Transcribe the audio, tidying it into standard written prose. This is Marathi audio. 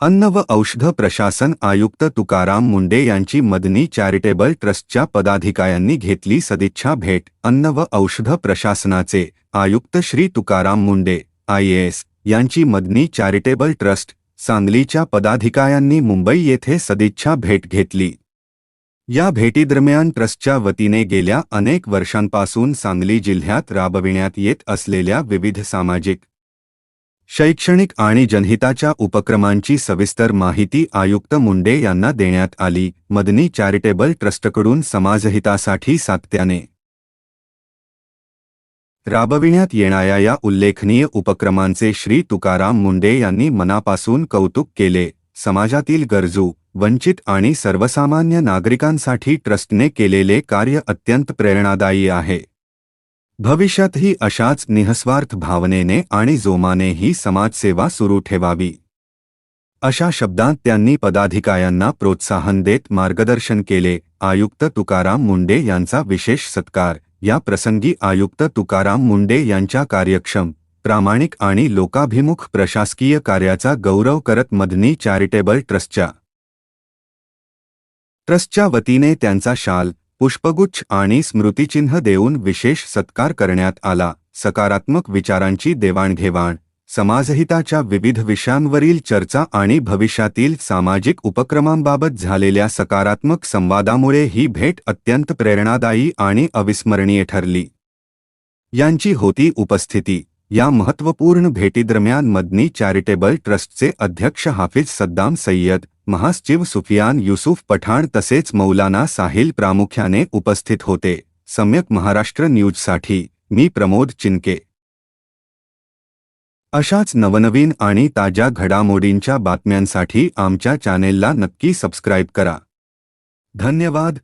अन्न व औषध प्रशासन आयुक्त तुकाराम मुंडे यांची मदनी चॅरिटेबल ट्रस्टच्या पदाधिकाऱ्यांनी घेतली सदिच्छा भेट. अन्न व औषध प्रशासनाचे आयुक्त श्री तुकाराम मुंडे IAS यांची मदनी चॅरिटेबल ट्रस्ट सांगलीच्या पदाधिकाऱ्यांनी मुंबई येथे सदिच्छा भेट घेतली. या भेटीदरम्यान ट्रस्टच्या वतीने गेल्या अनेक वर्षांपासून सांगली जिल्ह्यात राबविण्यात येत असलेल्या विविध सामाजिक, शैक्षणिक आणि जनहिताच्या उपक्रमांची सविस्तर माहिती आयुक्त मुंडे यांना देण्यात आली. मदनी चॅरिटेबल ट्रस्टकडून समाजहितासाठी सातत्याने राबविण्यात येणाऱ्या या उल्लेखनीय उपक्रमांचे श्री तुकाराम मुंडे यांनी मनापासून कौतुक केले. समाजातील गरजू, वंचित आणि सर्वसामान्य नागरिकांसाठी ट्रस्टने केलेले कार्य अत्यंत प्रेरणादायी आहे. भविष्यातही अशाच निःस्वार्थ भावनेने आणि जोमाने ही समाजसेवा सुरू ठेवावी, अशा शब्दांत त्यांनी पदाधिकाऱ्यांना प्रोत्साहन देत मार्गदर्शन केले. आयुक्त तुकाराम मुंडे यांचा विशेष सत्कार. या प्रसंगी आयुक्त तुकाराम मुंडे यांच्या कार्यक्षम, प्रामाणिक आणि लोकाभिमुख प्रशासकीय कार्याचा गौरव करत मदनी चॅरिटेबल ट्रस्टच्या वतीने त्यांचा शाल, पुष्पगुच्छ आणि स्मृतिचिन्ह देऊन विशेष सत्कार करण्यात आला. सकारात्मक विचारांची देवाणघेवाण, समाजहिताच्या विविध विषयांवरील चर्चा आणि भविष्यातील सामाजिक उपक्रमांबाबत झालेल्या सकारात्मक संवादामुळे ही भेट अत्यंत प्रेरणादायी आणि अविस्मरणीय ठरली. यांची होती उपस्थिती. या महत्त्वपूर्ण भेटीदरम्यान मदनी चॅरिटेबल ट्रस्टचे अध्यक्ष हाफिज सद्दाम सय्यद, महासचिव सुफियान युसुफ पठाण तसेच मौलाना साहिल प्रामुख्याने उपस्थित होते. सम्यक महाराष्ट्र न्यूजसाठी मी प्रमोद चिनके. अशाच नवनवीन आणि ताज्या घडामोडींच्या बातम्यांसाठी आमच्या चॅनेलला नक्की सबस्क्राईब करा. धन्यवाद.